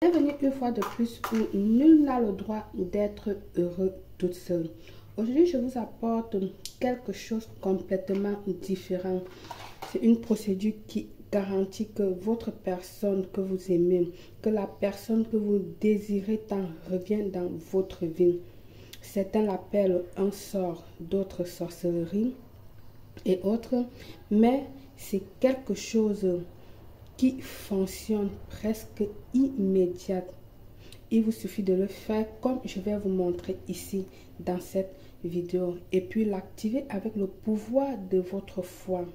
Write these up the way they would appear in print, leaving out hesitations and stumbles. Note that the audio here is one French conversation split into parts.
Bienvenue une fois de plus où nul n'a le droit d'être heureux toute seule. Aujourd'hui, je vous apporte quelque chose complètement différent. C'est une procédure qui garantit que votre personne que vous aimez, que la personne que vous désirez tant revient dans votre vie. Certains l'appellent un sort, d'autres sorcellerie et autres, mais c'est quelque chose qui fonctionne presque immédiat. Il vous suffit de le faire comme je vais vous montrer ici dans cette vidéo et puis l'activer avec le pouvoir de votre foi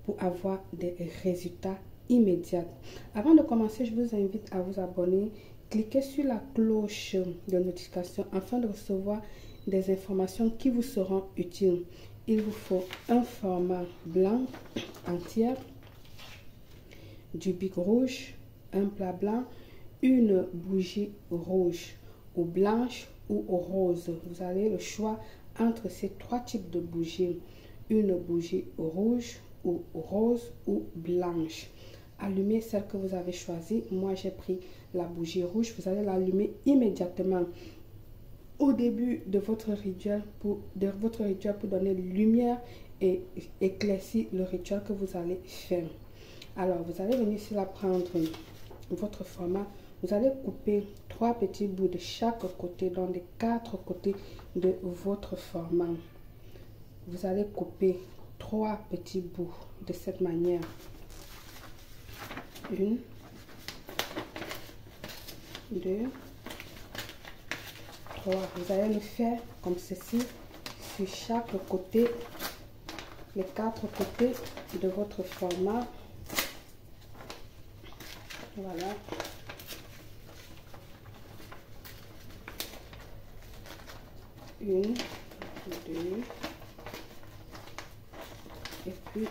pour avoir des résultats immédiats. Avant de commencer, je vous invite à vous abonner. Cliquez sur la cloche de notification afin de recevoir des informations qui vous seront utiles. Il vous faut un format blanc entier, du bic rouge, un plat blanc, une bougie rouge ou blanche ou rose. Vous avez le choix entre ces trois types de bougies. Une bougie rouge ou rose ou blanche. Allumez celle que vous avez choisie. Moi, j'ai pris la bougie rouge. Vous allez l'allumer immédiatement au début de votre rituel pour donner lumière et éclaircir le rituel que vous allez faire. Alors, vous allez venir ici là prendre votre format. Vous allez couper 3 petits bouts de chaque côté, dans les 4 côtés de votre format. Vous allez couper 3 petits bouts de cette manière. 1, 2, 3. Vous allez le faire comme ceci sur chaque côté, les 4 côtés de votre format. Voilà. Une, deux, et puis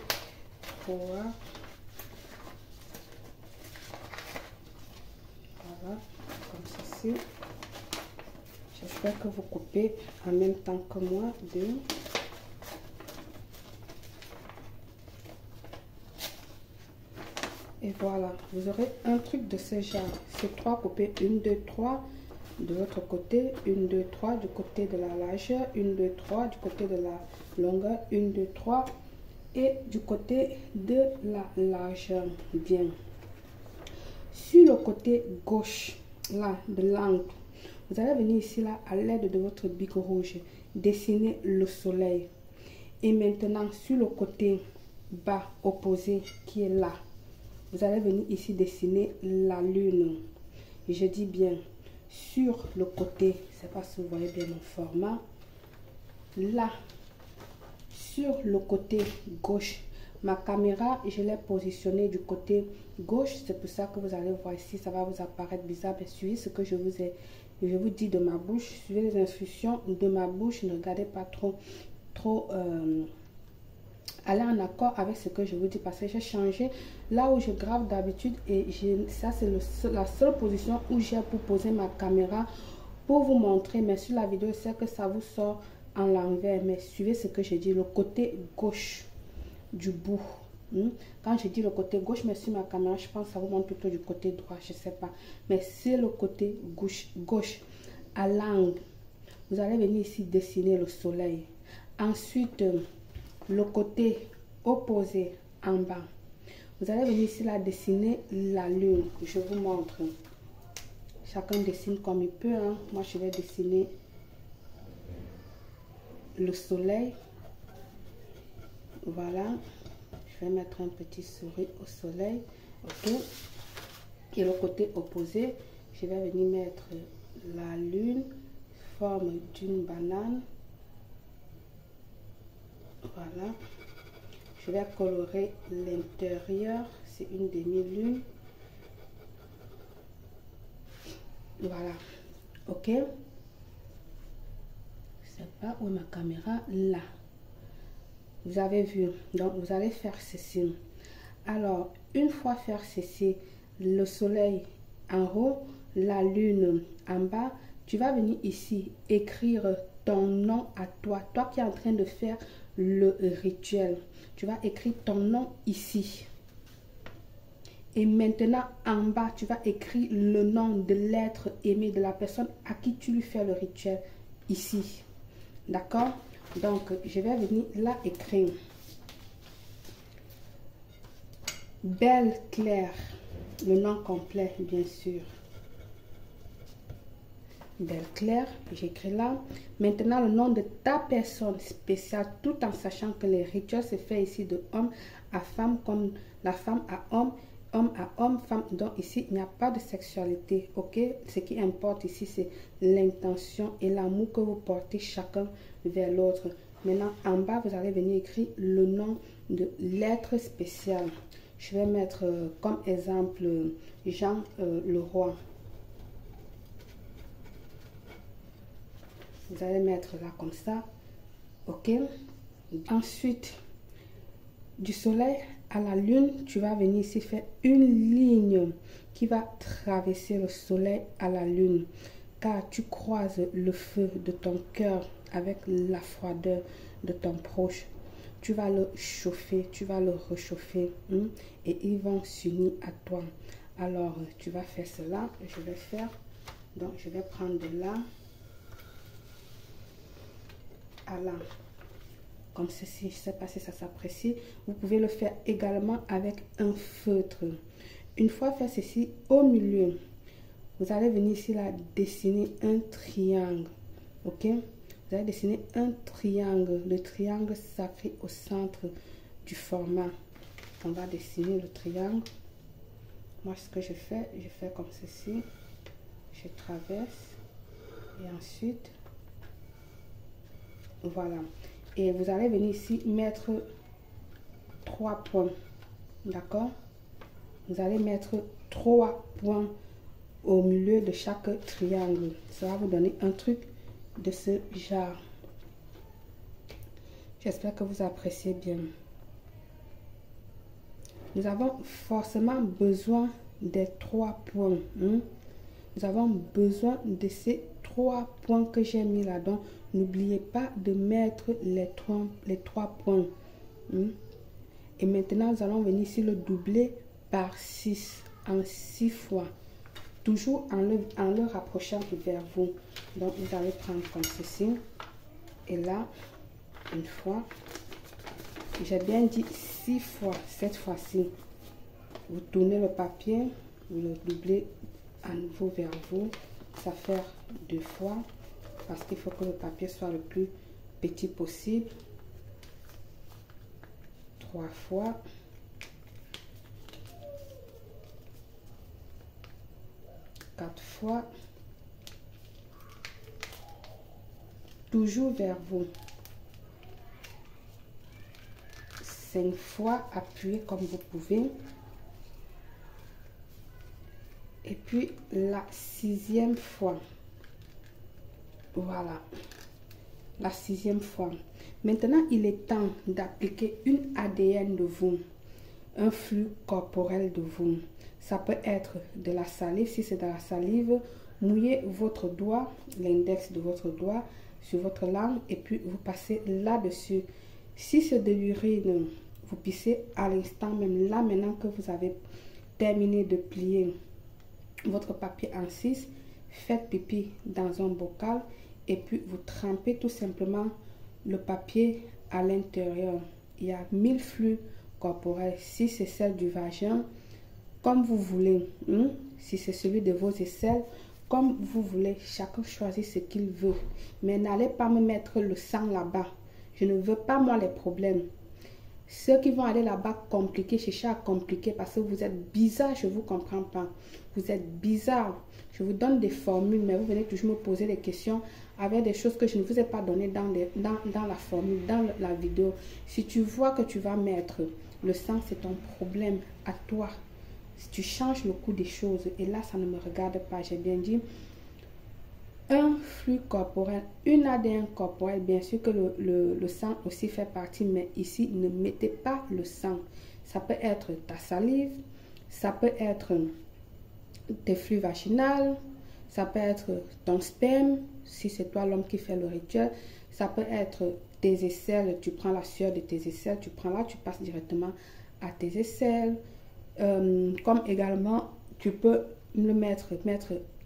3. Voilà, comme ceci. J'espère que vous coupez en même temps que moi. 2. Et voilà, vous aurez un truc de ce genre. C'est 3 coupés, 1, 2, 3 de l'autre côté, 1, 2, 3 du côté de la largeur, 1, 2, 3 du côté de la longueur, 1, 2, 3 et du côté de la largeur. Bien. Sur le côté gauche, là, de l'angle, vous allez venir ici, là, à l'aide de votre bic rouge, dessiner le soleil. Et maintenant, sur le côté bas opposé, qui est là, vous allez venir ici dessiner la lune. Je dis bien sur le côté, je ne sais pas si vous voyez bien mon format. Là, sur le côté gauche, ma caméra, je l'ai positionnée du côté gauche. C'est pour ça que vous allez voir ici, ça va vous apparaître bizarre. Mais suivez ce que je vous dis de ma bouche. Suivez les instructions de ma bouche. Ne regardez pas trop aller en accord avec ce que je vous dis parce que j'ai changé là où je grave d'habitude et ça c'est la seule position où j'ai pour poser ma caméra pour vous montrer. Mais sur la vidéo, c'est que ça vous sort en l'envers. Mais suivez ce que je dis, le côté gauche du bout. Quand je dis le côté gauche, mais sur ma caméra, je pense que ça vous montre plutôt du côté droit, je sais pas. Mais c'est le côté gauche à l'angle. Vous allez venir ici dessiner le soleil. Ensuite, le côté opposé en bas, vous allez venir ici là dessiner la lune. Je vous montre. Chacun dessine comme il peut, hein. Moi je vais dessiner le soleil. Voilà, je vais mettre un petit souris au soleil. Ok, et le côté opposé, je vais venir mettre la lune, forme d'une banane. Voilà, je vais colorer l'intérieur, c'est une demi-lune. Voilà, ok. C'est pas où ma caméra, là. Vous avez vu, donc vous allez faire ceci. Alors, une fois faire ceci, le soleil en haut, la lune en bas, tu vas venir ici écrire ton nom à toi, toi qui es en train de faire le rituel. Tu vas écrire ton nom ici. Et maintenant, en bas, tu vas écrire le nom de l'être aimé de la personne à qui tu lui fais le rituel ici. D'accord? Donc, je vais venir là écrire. Belle Claire, le nom complet, bien sûr. Belle Claire, j'écris là. Maintenant, le nom de ta personne spéciale, tout en sachant que les rituels se fait ici de homme à femme, comme la femme à homme à homme, femme. Donc ici, il n'y a pas de sexualité, ok? Ce qui importe ici, c'est l'intention et l'amour que vous portez chacun vers l'autre. Maintenant, en bas, vous allez venir écrire le nom de l'être spécial. Je vais mettre comme exemple Jean le roi. Vous allez mettre là comme ça, ok? Ensuite, du soleil à la lune, tu vas venir ici faire une ligne qui va traverser le soleil à la lune, car tu croises le feu de ton cœur avec la froideur de ton proche. Tu vas le chauffer, tu vas le réchauffer, et ils vont s'unir à toi. Alors, tu vas faire cela. Je vais faire, donc je vais prendre de là à là, comme ceci. Je ne sais pas si ça s'apprécie. Vous pouvez le faire également avec un feutre. Une fois fait ceci, au milieu, vous allez venir ici là dessiner un triangle, ok? Vous allez dessiner un triangle, le triangle sacré au centre du format. On va dessiner le triangle. Moi, ce que je fais comme ceci. Je traverse et ensuite voilà. Et vous allez venir ici mettre 3 points. D'accord? Vous allez mettre 3 points au milieu de chaque triangle. Ça va vous donner un truc de ce genre. J'espère que vous appréciez bien. Nous avons forcément besoin des 3 points. Nous avons besoin de ces 3 points que j'ai mis là-dedans. N'oubliez pas de mettre les 3 points. Et maintenant, nous allons venir ici le doubler par 6 en 6 fois. Toujours en le rapprochant vers vous. Donc, vous allez prendre comme ceci. Et là, une fois. J'ai bien dit 6 fois. Cette fois-ci, vous tournez le papier. Vous le doublez à nouveau vers vous. Ça fait 2 fois. Parce qu'il faut que le papier soit le plus petit possible. 3 fois. 4 fois. Toujours vers vous. 5 fois. Appuyez comme vous pouvez. Et puis la 6e fois. Voilà. La 6e fois. Maintenant, il est temps d'appliquer une ADN de vous. Un flux corporel de vous. Ça peut être de la salive. Si c'est de la salive, mouillez votre doigt, l'index de votre doigt, sur votre langue et puis vous passez là-dessus. Si c'est de l'urine, vous pissez à l'instant même, là maintenant que vous avez terminé de plier votre papier en 6, faites pipi dans un bocal et puis vous trempez tout simplement le papier à l'intérieur. Il y a 1000 flux corporels. Si c'est celle du vagin, comme vous voulez. Si c'est celui de vos aisselles, comme vous voulez. Chacun choisit ce qu'il veut. Mais n'allez pas me mettre le sang là-bas. Je ne veux pas, moi, les problèmes. Ceux qui vont aller là-bas compliquer, chercher à compliquer parce que vous êtes bizarre, je ne vous comprends pas. Vous êtes bizarre. Je vous donne des formules, mais vous venez toujours me poser des questions avec des choses que je ne vous ai pas données dans la formule, dans la vidéo. Si tu vois que tu vas mettre le sang, c'est ton problème à toi. Si tu changes le cours des choses, et là, ça ne me regarde pas, j'ai bien dit. Un flux corporel, une ADN corporel, bien sûr que le sang aussi fait partie, mais ici, ne mettez pas le sang. Ça peut être ta salive, ça peut être tes flux vaginales, ça peut être ton sperme, si c'est toi l'homme qui fait le rituel, ça peut être tes aisselles, tu prends la sueur de tes aisselles, tu prends là, tu passes directement à tes aisselles, Comme également, tu peux le mettre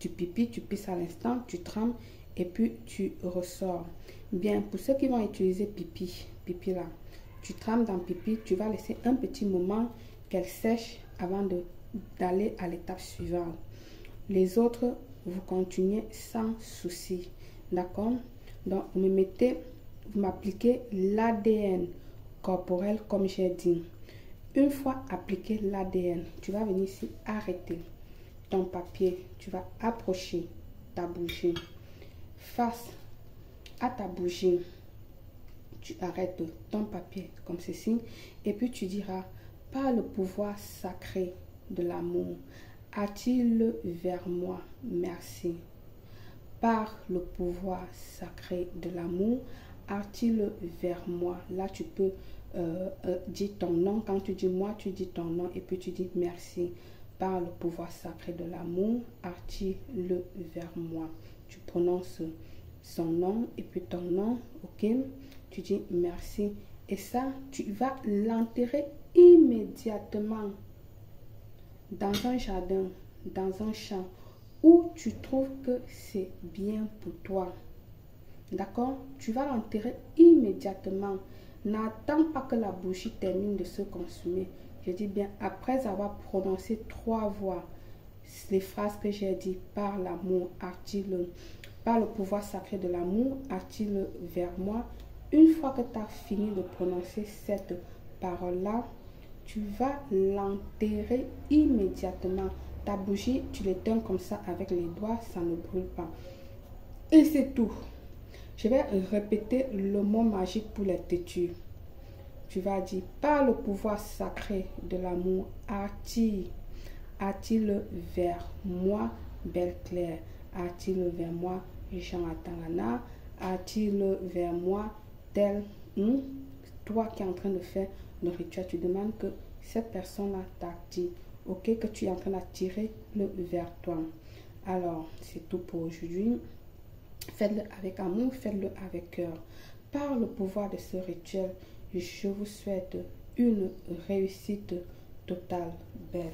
du pipi, tu pisses à l'instant, tu trempes et puis tu ressors. Bien, pour ceux qui vont utiliser pipi là, tu trempes dans pipi, tu vas laisser un petit moment qu'elle sèche avant d'aller à l'étape suivante. Les autres, vous continuez sans souci. D'accord? Donc, vous m'appliquez l'ADN corporel comme j'ai dit. Une fois appliqué l'ADN, tu vas venir ici arrêter ton papier. Tu vas approcher ta bougie face à ta bougie. Tu arrêtes ton papier comme ceci et puis tu diras: par le pouvoir sacré de l'amour, attire-le vers moi, merci. Par le pouvoir sacré de l'amour, attire-le vers moi. Là, tu peux dire ton nom. Quand tu dis moi, tu dis ton nom et puis tu dis merci. Par le pouvoir sacré de l'amour, attire-le vers moi. Tu prononces son nom et puis ton nom, ok? Tu dis merci. Et ça, tu vas l'enterrer immédiatement dans un jardin, dans un champ, où tu trouves que c'est bien pour toi. D'accord? Tu vas l'enterrer immédiatement. N'attends pas que la bougie termine de se consumer. Je dis bien, après avoir prononcé 3 fois les phrases que j'ai dit: par l'amour, attire-le. Par le pouvoir sacré de l'amour, attire-le vers moi. Une fois que tu as fini de prononcer cette parole-là, tu vas l'enterrer immédiatement. Ta bougie, tu l'éteins comme ça avec les doigts, ça ne brûle pas. Et c'est tout. Je vais répéter le mot magique pour les têtus. Tu vas dire: par le pouvoir sacré de l'amour, attire-le vers moi, Belle Claire. Attire-le vers moi, Jean Atangana. Attire-le vers moi, tel. Toi qui es en train de faire le rituel, tu demandes que cette personne-là t'attire. Ok, que tu es en train d'attirer le vers toi. Alors, c'est tout pour aujourd'hui. Faites-le avec amour, faites-le avec cœur. Par le pouvoir de ce rituel, je vous souhaite une réussite totale, belle.